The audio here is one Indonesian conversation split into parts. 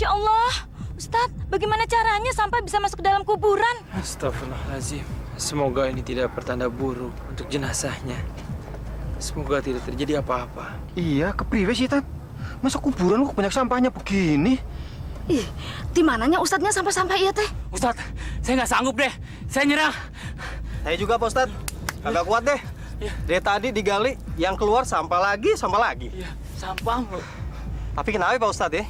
Masya Allah, Ustadz, bagaimana caranya sampai bisa masuk ke dalam kuburan? Astagfirullahaladzim. Semoga ini tidak pertanda buruk untuk jenazahnya. Semoga tidak terjadi apa-apa. Iya, kepriwe sih, Tat? Masa kuburan kok banyak sampahnya begini? Ih, di mananya Ustadznya sampai-sampai iya teh? Ustadz, saya nggak sanggup deh. Saya nyerah. Saya juga, Pak Ustadz. Agak kuat deh. Dari tadi digali, yang keluar sampah lagi. Iya, sampah. Tapi kenapa, Pak Ustadz ya?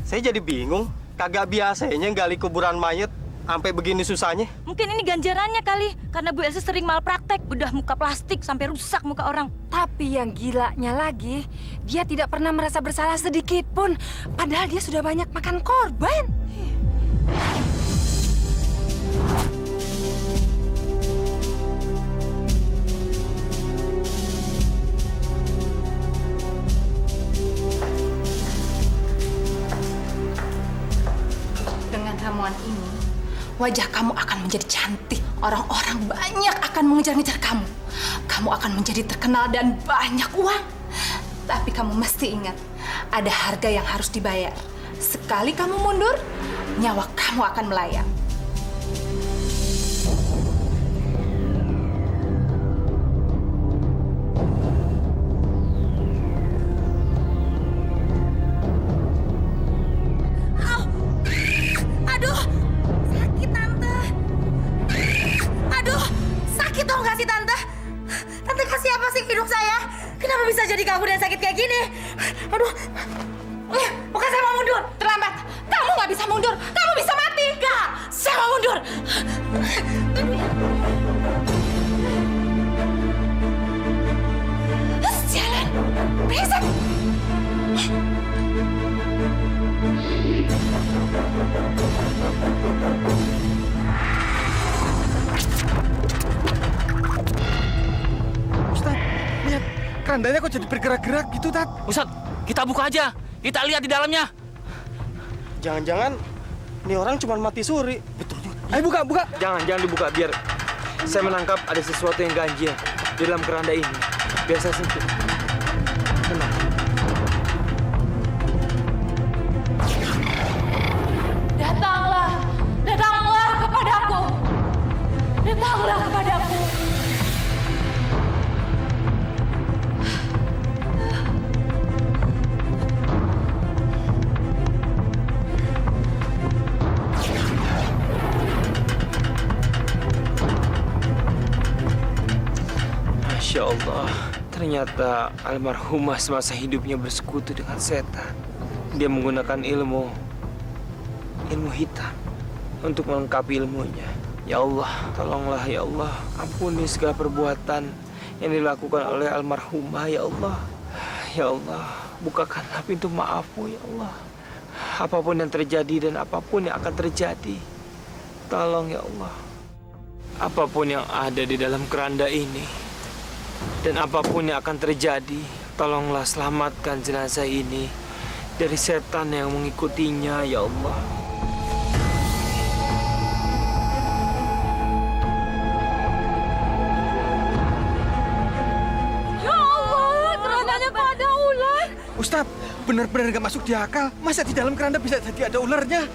Saya jadi bingung. Kagak biasanya gali kuburan mayat sampai begini susahnya. Mungkin ini ganjarannya kali, karena Bu Elsa sering malpraktek, bedah muka plastik sampai rusak muka orang. Tapi yang gilanya lagi, dia tidak pernah merasa bersalah sedikit pun. Padahal dia sudah banyak makan korban. Dengan ramuan ini, wajah kamu akan menjadi cantik. Orang-orang banyak akan mengejar-ngejar kamu. Kamu akan menjadi terkenal dan banyak uang. Tapi kamu mesti ingat, ada harga yang harus dibayar. Sekali kamu mundur, nyawa kamu akan melayang. Aduh, sakit Tante. Aduh, sakit dong gak sih Tante? Tante kasih apa sih hidup saya? Kenapa bisa jadi ganggu dan sakit kayak gini? Aduh, bukan saya mau mundur. Terlambat. Kamu nggak bisa mundur. Kamu bisa mati. Gak, saya mau mundur. Jalan. Brengsek. Ustadz, lihat. Kerandanya kok jadi bergerak-gerak gitu, Tat? Ustadz, kita buka aja. Kita lihat di dalamnya. Jangan-jangan ini orang cuma mati suri. Betul juga. Ayo buka. Jangan dibuka, biar saya menangkap ada sesuatu yang ganjil di dalam keranda ini. Biar saya sentuh. Tenang. Datanglah kepadaku. Datanglah kepadaku. Masya Allah, ternyata almarhumah semasa hidupnya bersekutu dengan setan. Dia menggunakan ilmu hitam untuk melengkapi ilmunya. Ya Allah, tolonglah ya Allah, ampuni segala perbuatan yang dilakukan oleh almarhumah ya Allah. Ya Allah, bukakanlah pintu maafmu ya Allah. Apapun yang terjadi dan apapun yang akan terjadi, tolong ya Allah. Apapun yang ada di dalam keranda ini dan apapun yang akan terjadi, tolonglah selamatkan jenazah ini dari setan yang mengikutinya, ya Allah. Ya Allah, kerandanya kok ada ular? Ustadz, benar-benar nggak masuk di akal. Masa di dalam keranda bisa jadi ada ularnya?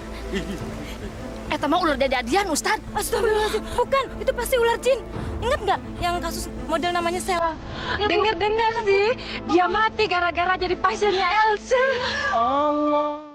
Eta mah ular dadian, Ustadz. Astagfirullahaladzim. Bukan, itu pasti ular jin. Ingat nggak yang kasus model namanya Sela? Dengar sih, dia mati gara-gara jadi pasiennya Elsa. Allah.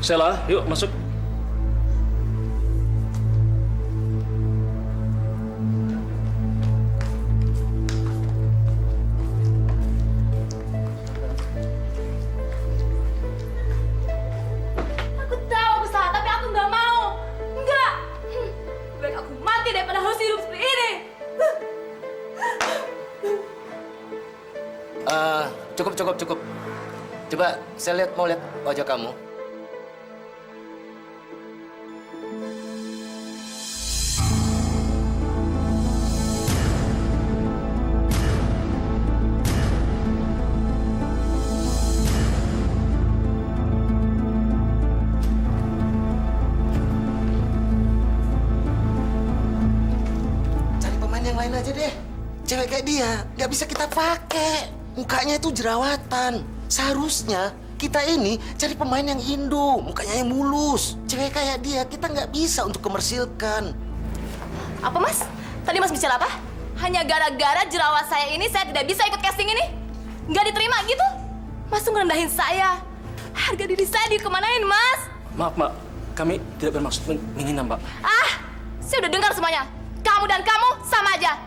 Sela, yuk masuk. Aku tahu aku salah, tapi aku nggak mau. Nggak. Baik aku mati daripada harus hidup seperti ini. Cukup. Coba saya mau lihat wajah kamu. Cari pemain yang lain aja deh. Cewek kayak dia nggak bisa kita pakai. Mukanya itu jerawatan. Seharusnya kita ini cari pemain yang Indo, mukanya yang mulus. Cewek kayak dia kita nggak bisa untuk komersilkan. Apa Mas? Tadi Mas bicara apa? Hanya gara-gara jerawat saya ini saya tidak bisa ikut casting ini? Nggak diterima gitu? Mas tuh ngerendahin saya. Harga diri saya dikemanain Mas? Maaf, Mbak. Kami tidak bermaksud menghina, Mbak. Saya udah dengar semuanya. Kamu dan kamu sama aja.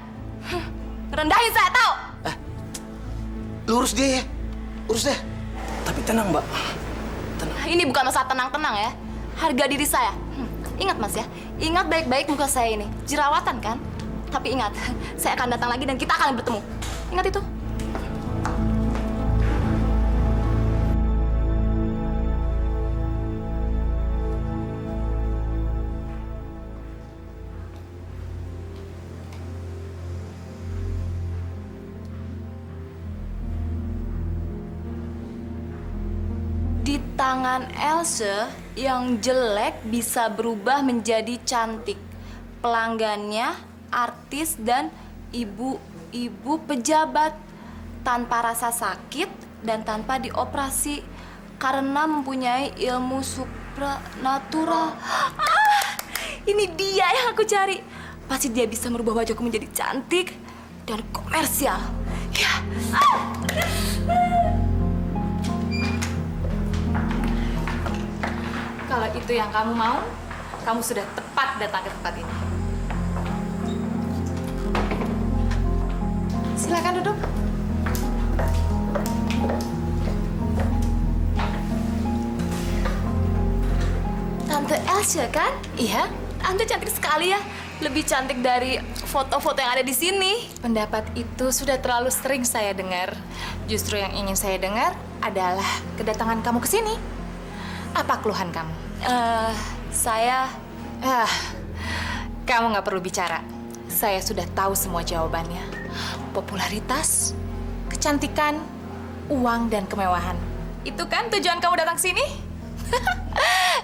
Ngerendahin saya, tahu? Lurus dia ya, urus deh. Tapi tenang, Mbak. Ini bukan masalah tenang-tenang ya. Harga diri saya. Ingat Mas ya, ingat baik-baik muka saya ini. Jerawatan kan? Tapi ingat, saya akan datang lagi dan kita akan bertemu. Ingat itu. Di tangan Else, yang jelek bisa berubah menjadi cantik. Pelanggannya, artis, dan ibu-ibu pejabat. Tanpa rasa sakit dan tanpa dioperasi. Karena mempunyai ilmu supranatural. Ini dia yang aku cari. Pasti dia bisa merubah wajahku menjadi cantik dan komersial. Ya. Kalau itu yang kamu mau, kamu sudah tepat datang ke tempat ini. Silakan duduk. Tante Elsa kan? Iya, Tante cantik sekali ya. Lebih cantik dari foto-foto yang ada di sini. Pendapat itu sudah terlalu sering saya dengar. Justru yang ingin saya dengar adalah kedatangan kamu ke sini. Apa keluhan kamu? Kamu nggak perlu bicara. Saya sudah tahu semua jawabannya. Popularitas, kecantikan, uang, dan kemewahan. Itu kan tujuan kamu datang ke sini?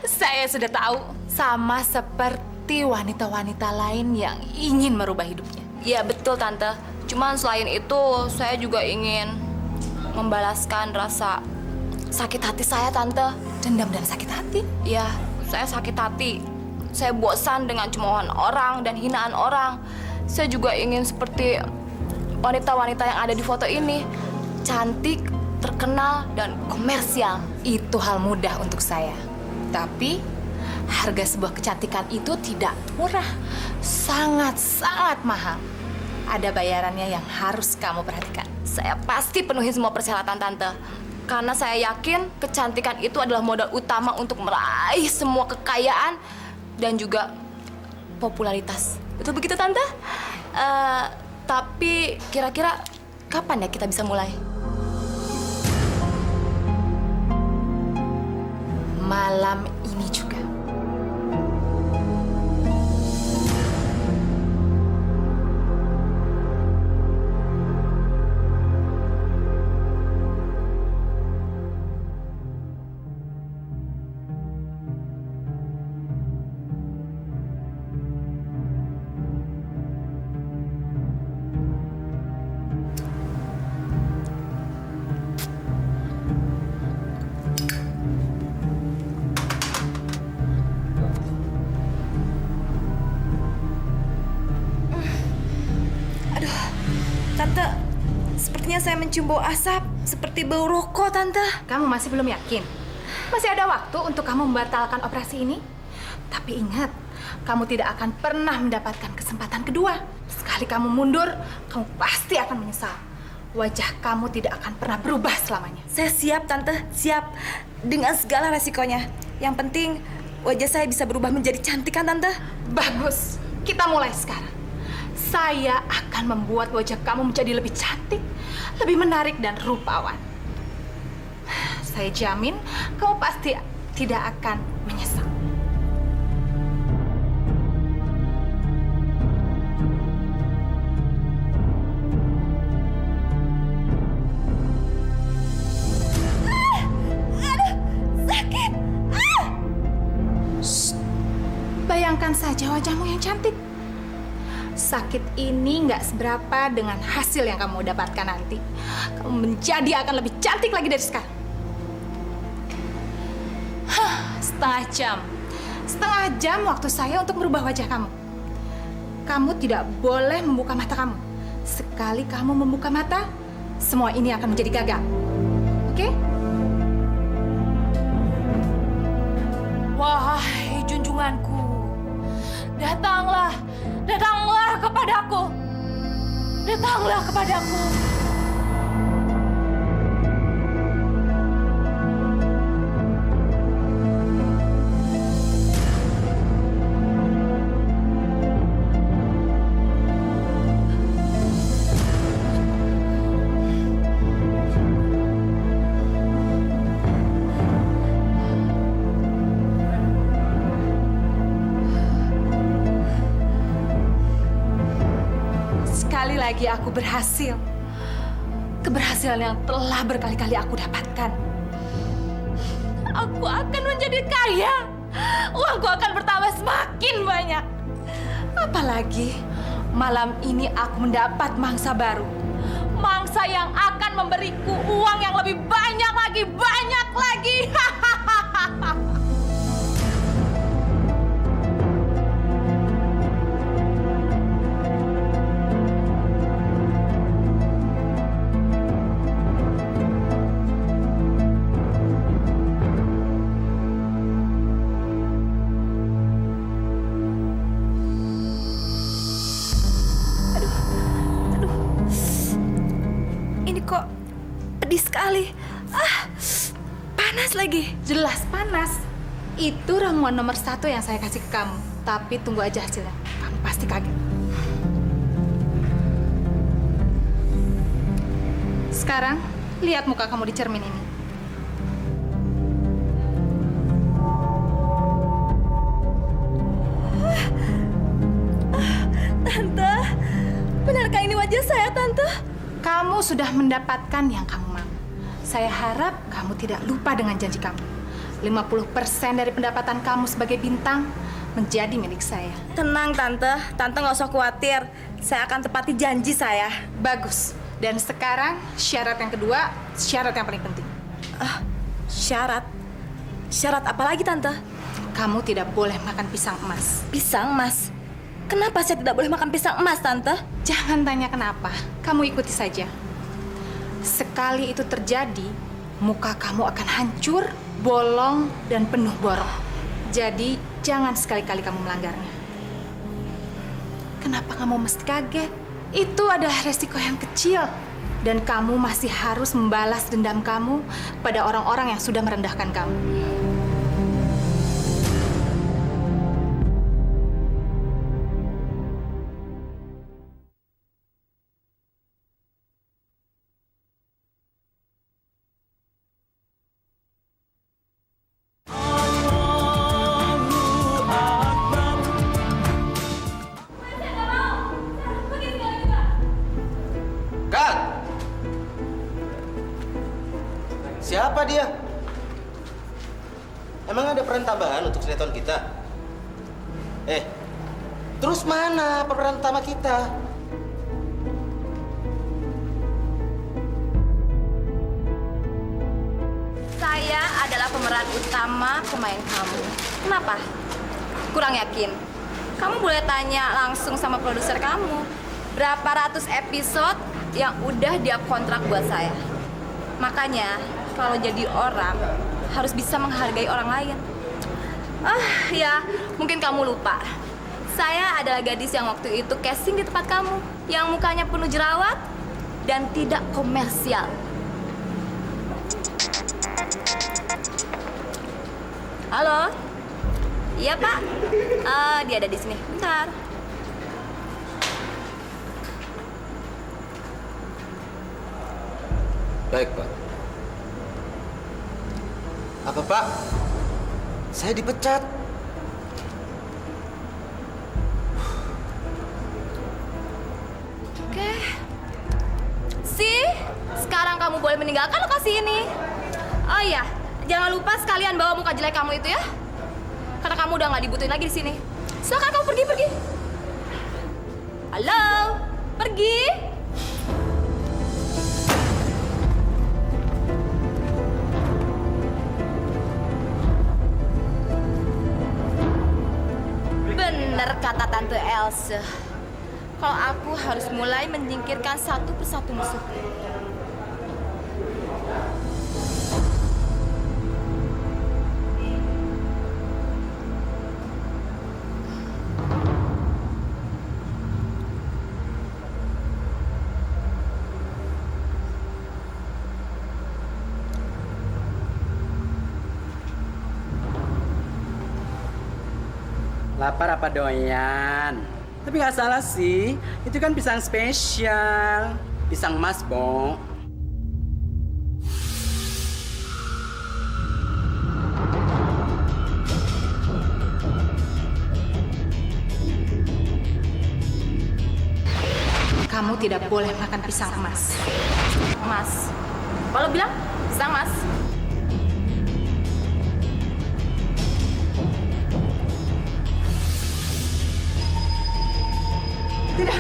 Saya sudah tahu. Sama seperti wanita-wanita lain yang ingin merubah hidupnya. Iya, betul, Tante. Cuman selain itu, saya juga ingin membalaskan rasa sakit hati saya, Tante. Dendam dan sakit hati? Iya, saya sakit hati. Saya bosan dengan cemoohan orang dan hinaan orang. Saya juga ingin seperti wanita-wanita yang ada di foto ini. Cantik, terkenal, dan komersial. Itu hal mudah untuk saya. Tapi, harga sebuah kecantikan itu tidak murah. Sangat-sangat mahal. Ada bayarannya yang harus kamu perhatikan. Saya pasti penuhi semua persyaratan, Tante. Karena saya yakin kecantikan itu adalah modal utama untuk meraih semua kekayaan dan juga popularitas. Betul begitu, Tante? Tapi kira-kira kapan ya kita bisa mulai? Malam ini juga. Tante, sepertinya saya mencium bau asap seperti bau rokok, Tante. Kamu masih belum yakin? Masih ada waktu untuk kamu membatalkan operasi ini. Tapi ingat, kamu tidak akan pernah mendapatkan kesempatan kedua. Sekali kamu mundur, kamu pasti akan menyesal. Wajah kamu tidak akan pernah berubah selamanya. Saya siap, Tante. Siap. Dengan segala resikonya. Yang penting, wajah saya bisa berubah menjadi cantik kan, Tante? Bagus. Kita mulai sekarang. Saya akan membuat wajah kamu menjadi lebih cantik, lebih menarik dan rupawan. Saya jamin kamu pasti tidak akan menyesal. Sakit! Bayangkan saja wajahmu yang cantik. Sakit ini nggak seberapa dengan hasil yang kamu dapatkan nanti. Kamu menjadi akan lebih cantik lagi dari sekarang. Setengah jam. Setengah jam waktu saya untuk merubah wajah kamu. Kamu tidak boleh membuka mata kamu. Sekali kamu membuka mata, semua ini akan menjadi gagal. Oke? Wahai junjunganku, datanglah, datanglah kepadaku, datanglah kepadaku. Sekali lagi aku berhasil. Keberhasilan yang telah berkali-kali aku dapatkan. Aku akan menjadi kaya. Uangku akan bertambah semakin banyak. Apalagi malam ini aku mendapat mangsa baru. Mangsa yang akan memberiku uang yang lebih banyak lagi, banyak lagi. Ini kok pedih sekali. Panas lagi. Jelas panas. Itu ramuan nomor 1 yang saya kasih ke kamu. Tapi tunggu aja hasilnya. Kamu pasti kaget. Sekarang, lihat muka kamu di cermin ini. Tante, benarkah ini wajah saya, Tante? Kamu sudah mendapatkan yang kamu mau. Saya harap kamu tidak lupa dengan janji kamu. 50% dari pendapatan kamu sebagai bintang menjadi milik saya. Tenang, Tante. Tante nggak usah khawatir. Saya akan tepati janji saya. Bagus. Dan sekarang syarat yang kedua, syarat yang paling penting. Syarat? Syarat apa lagi, Tante? Kamu tidak boleh makan pisang emas. Pisang emas? Kenapa saya tidak boleh makan pisang emas, Tante? Jangan tanya kenapa, kamu ikuti saja. Sekali itu terjadi, muka kamu akan hancur, bolong, dan penuh borok. Jadi, jangan sekali-kali kamu melanggarnya. Kenapa kamu mesti kaget? Itu adalah resiko yang kecil. Dan kamu masih harus membalas dendam kamu pada orang-orang yang sudah merendahkan kamu. Siapa dia? Emang ada peran tambahan untuk sinetron kita? Terus mana peran utama kita? Saya adalah pemeran utama pemain kamu. Kenapa? Kurang yakin? Kamu boleh tanya langsung sama produser kamu. Berapa ratus episode yang udah dia kontrak buat saya. Makanya, kalau jadi orang, harus bisa menghargai orang lain. Ya, mungkin kamu lupa. Saya adalah gadis yang waktu itu casting di tempat kamu, yang mukanya penuh jerawat dan tidak komersial. Halo? Iya, Pak. Dia ada di sini. Bentar. Baik, Pak. Apa, Pak? Saya dipecat. Oke. Sekarang kamu boleh meninggalkan lokasi ini. Oh iya, jangan lupa sekalian bawa muka jelek kamu itu ya. Karena kamu udah nggak dibutuhin lagi di sini. Silakan kamu pergi. Halo, pergi. Bener kata Tante Elsa. Kalau aku harus mulai menyingkirkan satu persatu musuh. Lapar apa doyan? Tapi nggak salah sih, itu kan pisang spesial. Pisang emas, Bo. Kamu tidak boleh makan pisang emas. Emas. Kalau bilang pisang emas. Tidak.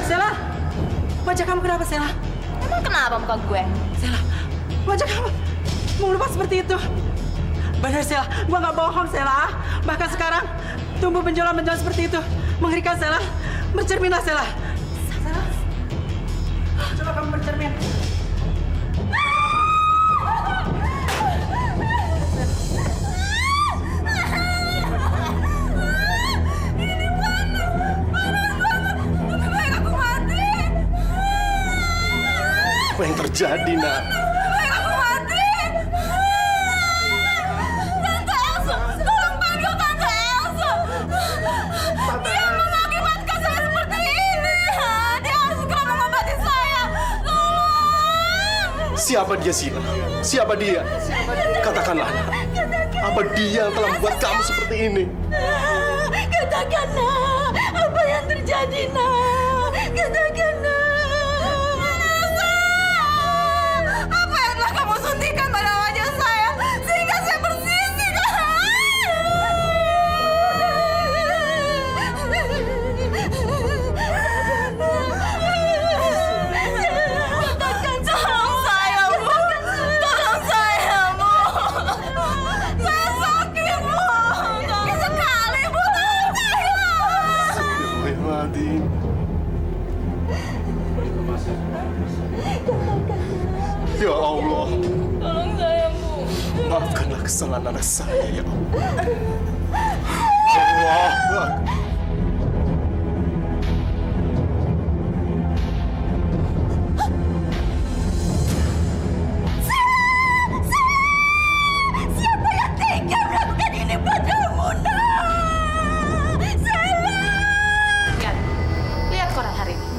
Sela, wajah kamu kenapa, Sela? Emang kenapa muka gue? Sela, wajah kamu mengelupas seperti itu. Benar, Sela. Gua nggak bohong, Sela. Bahkan sekarang tumbuh benjolan-benjolan seperti itu. Mengerikan, Sela. Bercerminlah, Sela. Sela, coba kamu bercermin. Apa yang terjadi, Nak? Aku mati. Tante Elsa, tolong panggil Tante Elsa. Dia mengakibatkan saya seperti ini. Dia harus segera mengobati saya. Tolong. Siapa dia, Sina? Siapa dia? Katakanlah, Nak. Apa dia yang telah membuat kamu seperti ini? Katakan, Nak. Apa yang terjadi, Nak? Katakan, Nak. Apa yang telah kamu suntikan pada wajah saya sehingga saya bersisik? Katakan, tolong saya, Bu. Tolong saya, Bu. Saya sakit, Bu. Sakit sekali, Bu. Tolong saya. Astagfirullahaladzim. Ya Allah. Tolong saya, Bu. Maafkanlah kesalahan anak saya, ya Allah. Allah. Siapa yang tega melakukan ini padamu, Nak? Sela! Lihat koran hari ini.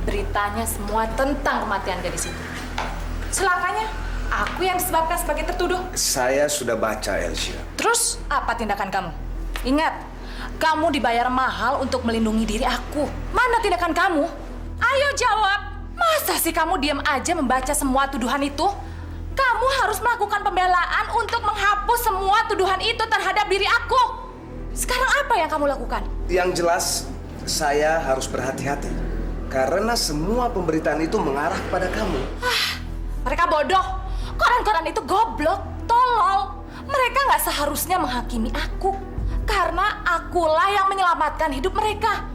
Beritanya semua tentang kematian gadis itu. Celakanya, aku yang disebabkan sebagai tertuduh. Saya sudah baca, Elsia. Terus, apa tindakan kamu? Ingat, kamu dibayar mahal untuk melindungi diri aku. Mana tindakan kamu? Ayo jawab. Masa sih kamu diam aja membaca semua tuduhan itu? Kamu harus melakukan pembelaan untuk menghapus semua tuduhan itu terhadap diri aku. Sekarang apa yang kamu lakukan? Yang jelas, saya harus berhati-hati. Karena semua pemberitaan itu mengarah kepada kamu. Mereka bodoh. Koran-koran itu goblok, tolol. Mereka nggak seharusnya menghakimi aku. Karena akulah yang menyelamatkan hidup mereka.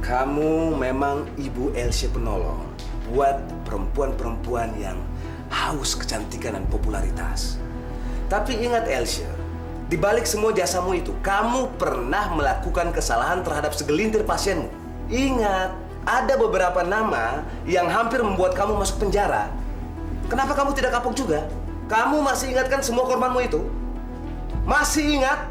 Kamu memang Ibu Elsie penolong buat perempuan-perempuan yang haus kecantikan dan popularitas. Tapi ingat Elsa, di balik semua jasamu itu, kamu pernah melakukan kesalahan terhadap segelintir pasienmu. Ingat, ada beberapa nama yang hampir membuat kamu masuk penjara. Kenapa kamu tidak kapok juga? Kamu masih ingat kan semua korbanmu itu? Masih ingat?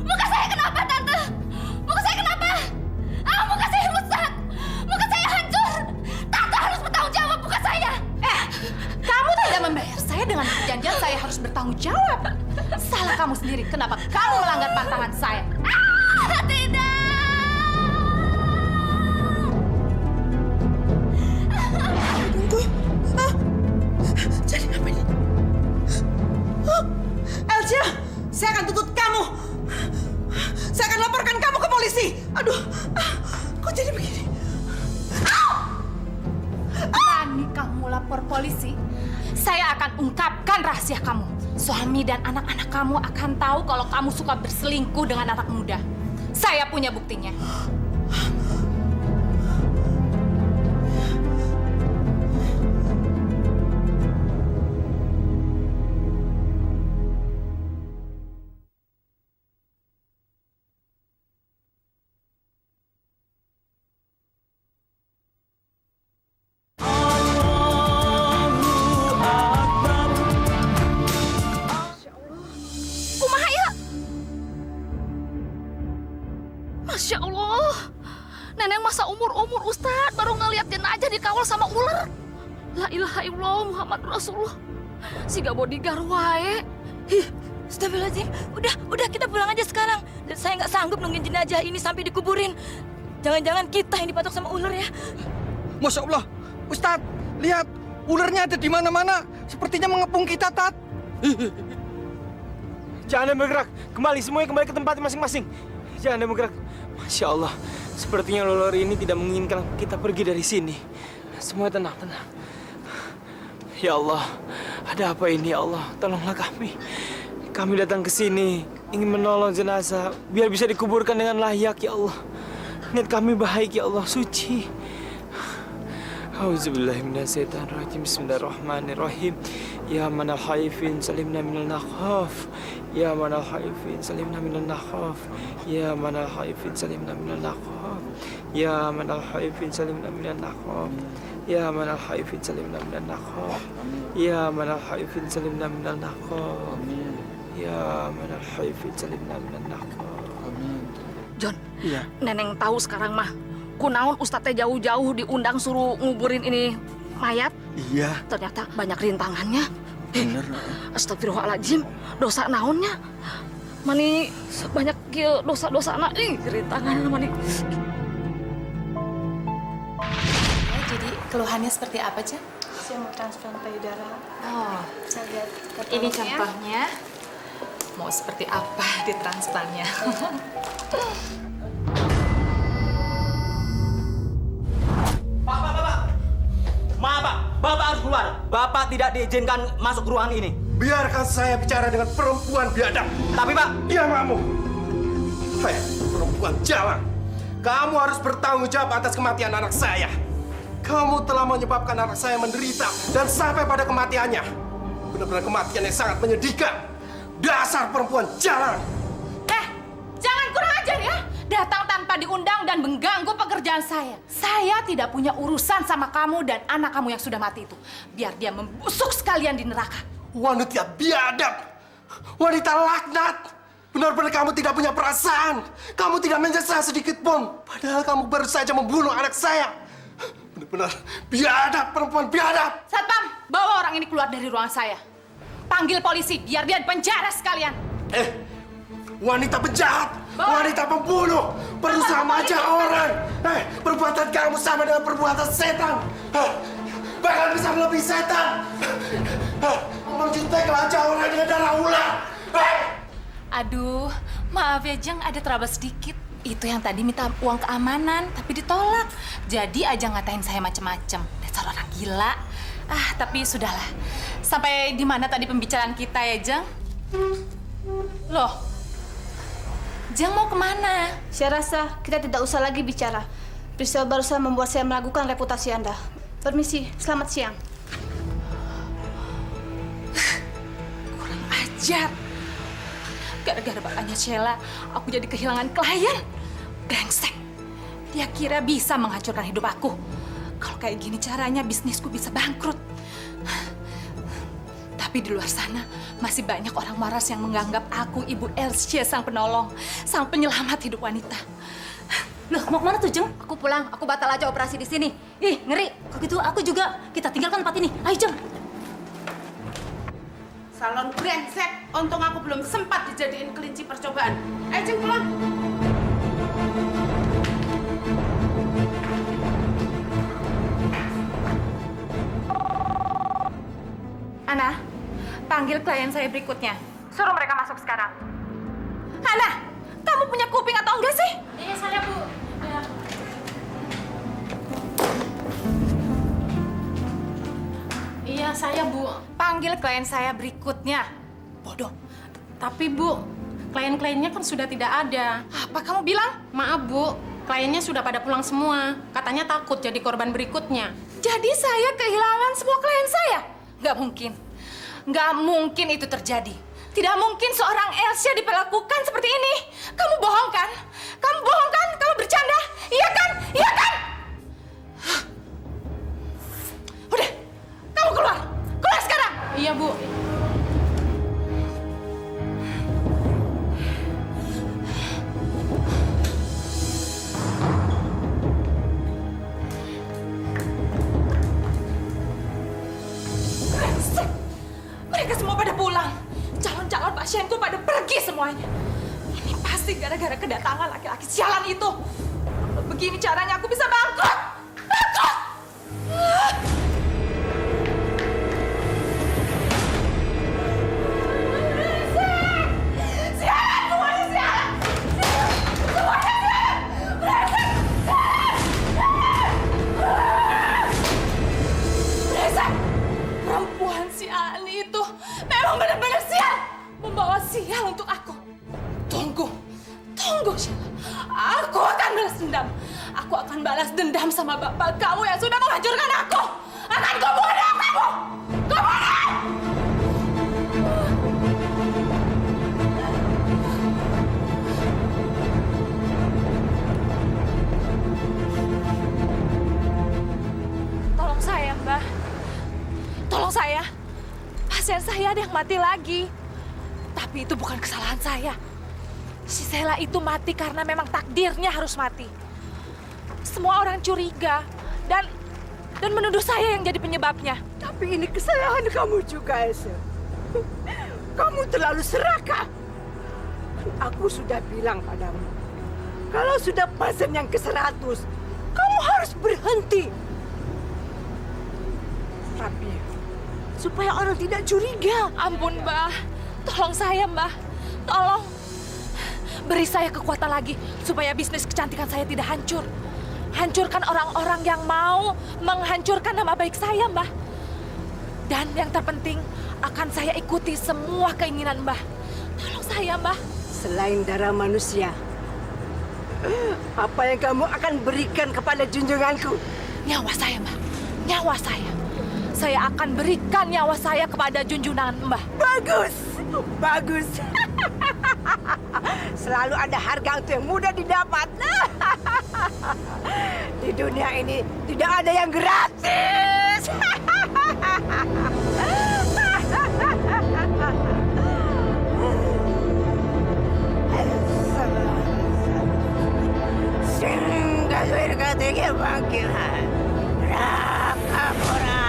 Muka saya kenapa, Tante? Muka saya kenapa? Muka saya rusak. Muka saya hancur. Tante harus bertanggung jawab muka saya. Kamu tidak membayar saya dengan perjanjian saya harus bertanggung jawab. Salah kamu sendiri. Kenapa kamu melanggar pantangan saya? Tidak. Tunggu. Jadi apa ini? Elsa, saya akan tuntut kamu. Saya akan laporkan kamu ke polisi. Aduh, kok jadi begini? Berani kamu lapor polisi? Saya akan ungkapkan rahasia kamu. Suami dan anak-anak kamu akan tahu kalau kamu suka berselingkuh dengan anak muda. Saya punya buktinya. Masya Allah, Neneng masa umur-umur Ustadz baru ngeliat jenazah dikawal sama ular. La ilaha illallah Muhammad Rasulullah. Siga bodyguard wae. Astagfirullahaladzim. Udah kita pulang aja sekarang. Dan saya nggak sanggup nungguin jenazah ini sampai dikuburin. Jangan-jangan kita yang dipatok sama ular ya. Masya Allah, Ustadz, lihat ularnya ada di mana-mana. Sepertinya mengepung kita, Tat. Jangan bergerak. Semuanya kembali ke tempat masing-masing. Jangan bergerak. Masya Allah, sepertinya ular ini tidak menginginkan kita pergi dari sini. Semua tenang. Ya Allah, ada apa ini ya Allah? Tolonglah kami. Kami datang ke sini ingin menolong jenazah biar bisa dikuburkan dengan layak ya Allah. Niat kami baik ya Allah, suci. Auzubillahiminasyaitonirrajim. Bismillahirrahmanirrahim. Ya manal haifin salimna minal nakhaf. Ya manal haifin salimna minal nakhaf. Ya manal haifin salimna minal nakhaf. Ya manal haifin salimna minal nakhaf. Ya manal haifin salimna minal nakhaf. Ya manal haifin salimna minal nakhaf. Ya manal haifin salimna minal nakhaf. John, Iya. Neneng tahu sekarang mah. Kunaon Ustadz jauh-jauh diundang suruh nguburin ini mayat. Iya. Ternyata banyak rintangannya. Bener. Astagfirullahaladzim, dosa naonnya? Mani banyak kieu dosa-dosa anak. Rintangan mani. Ya, jadi keluhannya seperti apa, Cak? Saya mau transplant payudara. Oh, Saya lihat ini katalognya. contohnya. Mau seperti apa di transplantnya? Maaf, Pak. Bapak harus keluar. Bapak tidak diizinkan masuk ke ruangan ini. Biarkan saya bicara dengan perempuan biadab. Tapi, Pak, Diam kamu. Hei, perempuan jalan. Kamu harus bertanggung jawab atas kematian anak saya. Kamu telah menyebabkan anak saya menderita dan sampai pada kematiannya. Benar-benar kematian yang sangat menyedihkan. Dasar perempuan jalan. Jangan kurang ajar ya. Datang tanpa diundang dan mengganggu pekerjaan saya. Saya tidak punya urusan sama kamu dan anak kamu yang sudah mati itu. Biar dia membusuk sekalian di neraka. Wanita biadab. Wanita laknat. Benar-benar kamu tidak punya perasaan. Kamu tidak menyesal sedikit pun. Padahal kamu baru saja membunuh anak saya. Benar-benar biadab, perempuan biadab. Satpam, bawa orang ini keluar dari ruangan saya. Panggil polisi, biar dia dipenjara sekalian. Wanita penjahat, wanita pembunuh, berusaha mengajak orang. Perbuatan kamu sama dengan perbuatan setan. Bahkan bisa melebihi setan. Mencintai kelacak orang dengan darah ular. Aduh, maaf ya Jeng, ada trouble sedikit. Itu yang tadi minta uang keamanan, tapi ditolak. Jadi aja ngatain saya macem-macem. Dasar orang gila. Tapi sudahlah. Sampai di mana tadi pembicaraan kita ya, Jeng? Loh, Jeng mau kemana? Saya rasa kita tidak usah lagi bicara. Priscilla barusan membuat saya meragukan reputasi Anda. Permisi, selamat siang. Kurang ajar. Gara-gara bapaknya Sheila, aku jadi kehilangan klien. Brengsek. Dia kira bisa menghancurkan hidup aku. Kalau kayak gini caranya, bisnisku bisa bangkrut. Tapi di luar sana, masih banyak orang waras yang menganggap aku Ibu Elsie, sang penolong, sang penyelamat hidup wanita. Loh, mau kemana tuh, Jeng? Aku pulang. Aku batal aja operasi di sini. Ih, ngeri. Kalau gitu aku juga. Kita tinggalkan tempat ini. Ayo, Jeng. Salon brengsek. Untung aku belum sempat dijadiin kelinci percobaan. Ayo, Jeng, pulang. Ana, panggil klien saya berikutnya. Suruh mereka masuk sekarang. Ana, kamu punya kuping atau enggak sih? Iya, saya, Bu. Ya. Iya, saya, Bu. Panggil klien saya berikutnya. Bodoh. Tapi Bu, klien-kliennya kan sudah tidak ada. Apa kamu bilang? Maaf Bu, kliennya sudah pada pulang semua. Katanya takut jadi korban berikutnya. Jadi saya kehilangan semua klien saya? Nggak mungkin. Nggak mungkin itu terjadi. Tidak mungkin seorang Elsie diperlakukan seperti ini. Kamu bohong kan? Kamu bohong kan? Kamu bercanda? Iya kan? Iya kan? Udah, kamu keluar. Keluar sekarang. Iya Bu. Brengsek. Mereka semua pada pulang. Calon-calon pasienku pada pergi semuanya. Ini pasti gara-gara kedatangan laki-laki sialan itu. Kalau begini caranya aku bisa bangkrut. Bangkrut! Brengsek! Sialan semuanya, sialan! Semuanya sialan! Brengsek! Brengsek! Perempuan sialan itu memang benar-benar sial. Membawa sial untuk aku. Tunggu. Tunggu, Sheila. Aku akan balas dendam. Aku akan balas dendam sama bapak kamu yang sudah menghancurkan aku. Akan kubunuh kamu. Kubunuh! Tolong saya, Mbak. Tolong saya. Pasien saya ada yang mati lagi. Tapi itu bukan kesalahan saya. Si Sheila itu mati karena memang takdirnya harus mati. Semua orang curiga dan menuduh saya yang jadi penyebabnya. Tapi ini kesalahan kamu juga, Elsie. Kamu terlalu serakah. Aku sudah bilang padamu, kalau sudah pasien yang ke-100, kamu harus berhenti. Tapi supaya orang tidak curiga. Ampun, Mbak. Tolong saya, Mbak. Tolong. Beri saya kekuatan lagi supaya bisnis kecantikan saya tidak hancur. Hancurkan orang-orang yang mau menghancurkan nama baik saya, Mbak. Dan yang terpenting, akan saya ikuti semua keinginan Mbak. Tolong saya, Mbak. Selain darah manusia, apa yang kamu akan berikan kepada junjunganku? Nyawa saya, Mbak. Nyawa saya. Saya akan berikan nyawa saya kepada junjungan Mbak. Bagus. Bagus. Selalu ada harga untuk yang mudah didapat. Di dunia ini tidak ada yang gratis. Singgalwir katanya panggilan Raka Pura.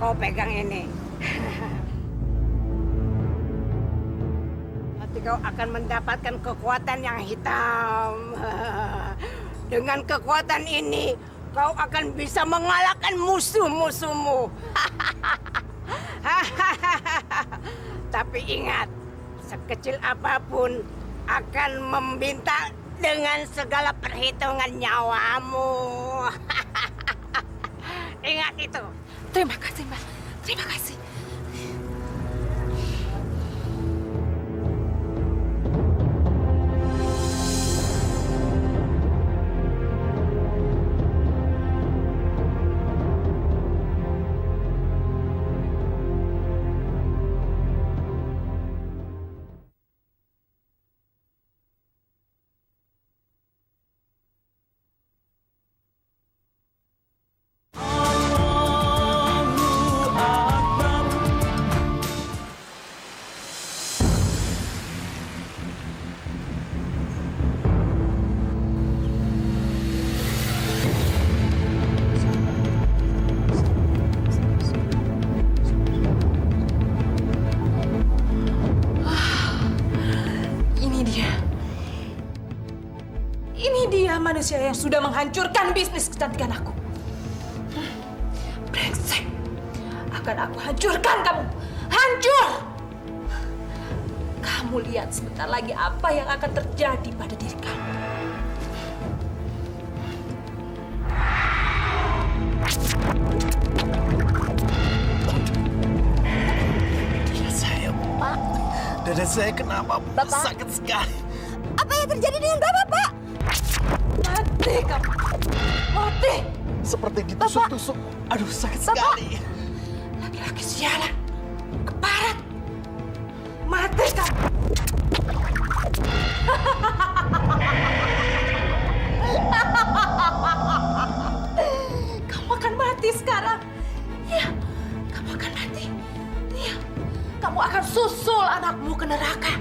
Kau pegang ini. Nanti kau akan mendapatkan kekuatan yang hitam. Dengan kekuatan ini, kau akan bisa mengalahkan musuh-musuhmu. Tapi ingat, sekecil apapun akan meminta dengan segala perhitungan nyawamu. Ingat itu. Terima kasih, Mbak. Terima kasih. manusia yang sudah menghancurkan bisnis kecantikan aku. Brengsek. Akan aku hancurkan kamu. Hancur! Kamu lihat sebentar lagi apa yang akan terjadi pada diri kamu. Dada saya kenapa? Bapak? Sakit sekali. Apa yang terjadi dengan Bapak, Pak? Mati kamu. Mati. Seperti ditusuk-tusuk. Aduh, sakit sekali. Laki-laki sialan. Keparat. Mati kamu. Kamu akan mati sekarang. Ya, kamu akan mati. Ya, kamu akan susul anakmu ke neraka.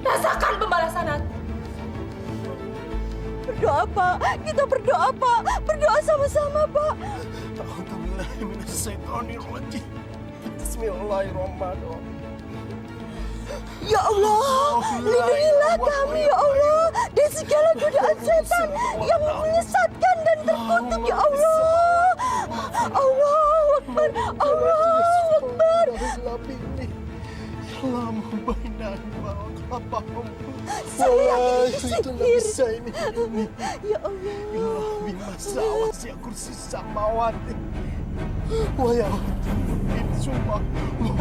Rasakan pembalasan aku. Berdoa, Pak. Kita berdoa, Pak. Berdoa sama-sama, Pak. A'udzubillahiminasyaitonirrajim. Bismillahirrahmanirrahim. Ya Allah, lindungilah kami, ya Allah, dari segala godaan setan yang menyesatkan dan terkutuk, ya Allah. Allahu Akbar, Allahu Akbar. Saya disihir. Ya Allah. kursi samawati. Wa ya insumma wa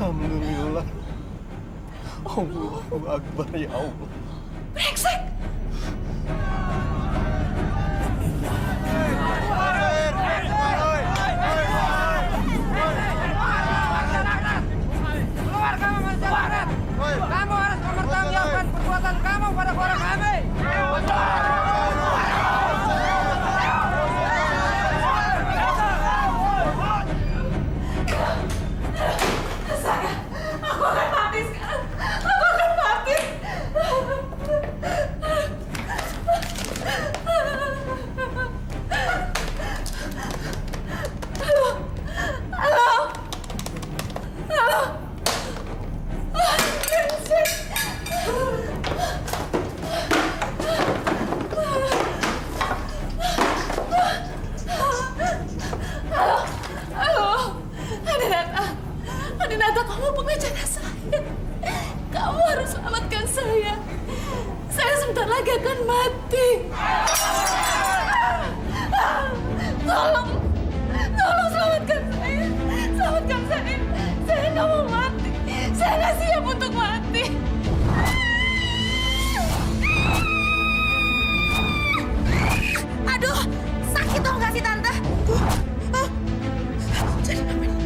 Alhamdulillah. Allahu Akbar ya Allah. Brengsek. Kamu harus mempertanggungjawabkan perbuatan kamu pada keluarga kami. Aku akan mati sekarang. Aku akan mati. Halo. Halo. Halo. Brengsek. Halo. Halo. Adinata. Adinata, kamu pengacara saya. Kamu harus selamatkan saya. Saya sebentar lagi akan mati. Tolong. Tolong selamatkan saya. Selamatkan saya. Saya nggak mau mati. Saya nggak siap untuk mati. Aduh, sakit dong nggak sih, Tante? Jadi apa ini?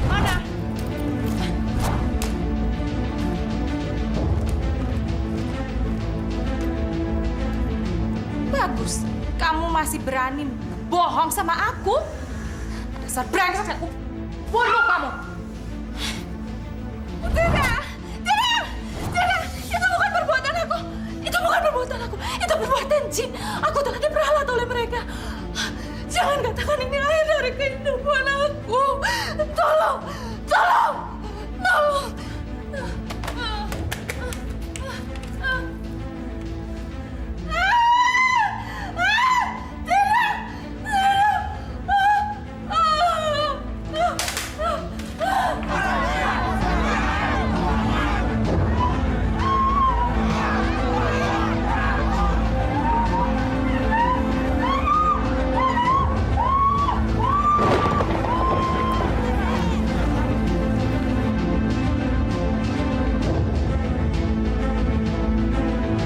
Mana? Bagus, kamu masih berani bohong sama aku? Dasar brengsek, aku bunuh kamu. Tidak, tidak, tidak. Itu bukan perbuatan aku. Itu bukan perbuatan aku. Itu perbuatan jin. Aku telah diperalat oleh mereka. Jangan katakan ini akhir dari kehidupan aku. Tolong, tolong, tolong.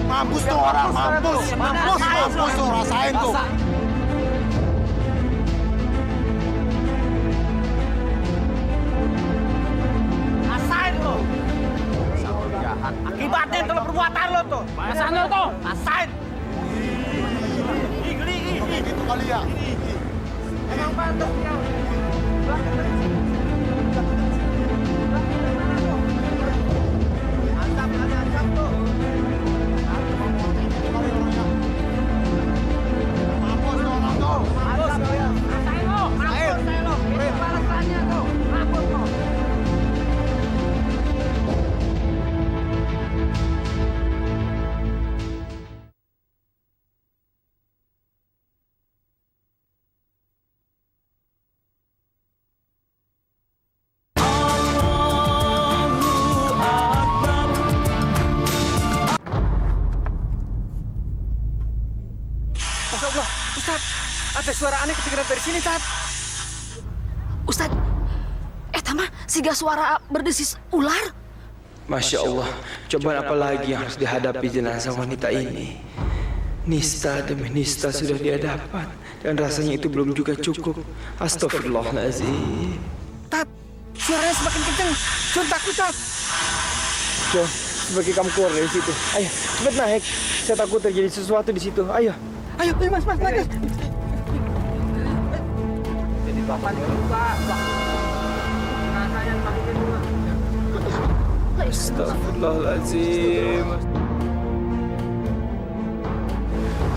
Mampus tuh orang, mampus tuh, rasain tuh. Rasain lo. Akibatnya itulah perbuatan lo. tuh. Pasan lo tuh. Pasan. Gitu kali ya. Emang pantas dia. Ancam kali ancam tuh. Mampus tuh orang tuh. Mampus kalian. Rasain lo. Mampus lo. Ini balasannya tuh. Mampus lo. Masya Allah, Ustaz, ada suara aneh kedengeran dari sini, Ustaz. Ustaz, mah siga suara berdesis ular. Masya Allah, cobaan apa lagi yang harus dihadapi jenazah wanita ini? Nista demi nista sudah dihadapan, dan rasanya itu belum juga cukup. Astagfirullahaladzim. Tat, suaranya semakin kenceng. Jun takut, Tat. John, sebagai kamu keluar dari situ. Ayo, cepat naik. Saya takut terjadi sesuatu di situ. Ayo. Ayo, mas, naik. Jadi papan lupa. Astagfirullahaladzim.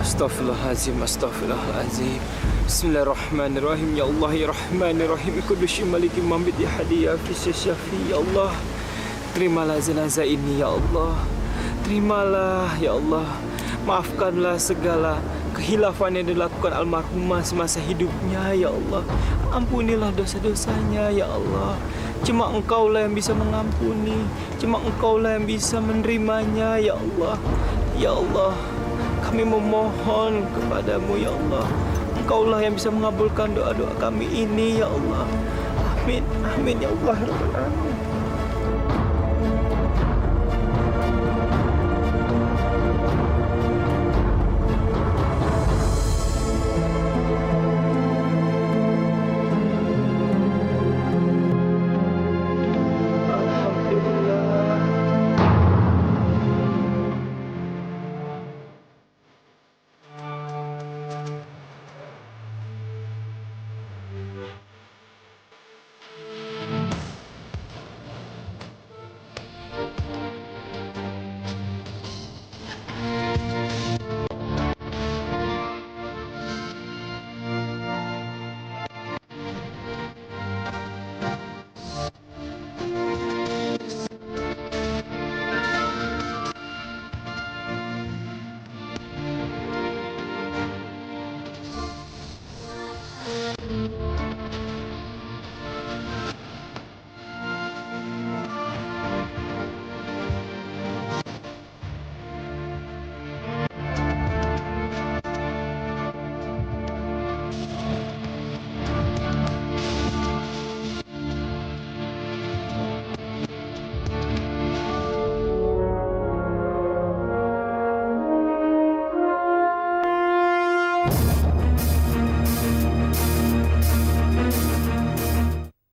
Astagfirullahaladzim, astagfirullahaladzim. Bismillahirrahmanirrahim. Ya Allah, ya Rahmanirrahim. Kudusi maliki mambit ya hadi ya fi syafi. Ya Allah, terimalah jenazah ini ya Allah. Terimalah ya Allah. Maafkanlah segala kehilafan yang dilakukan almarhumah semasa hidupnya ya Allah. Ampunilah dosa-dosanya ya Allah. Cuma Engkaulah yang bisa mengampuni. Cuma Engkaulah yang bisa menerimanya ya Allah. Ya Allah, kami memohon kepadamu ya Allah. Engkaulah yang bisa mengabulkan doa-doa kami ini ya Allah. Amin, amin ya Allah.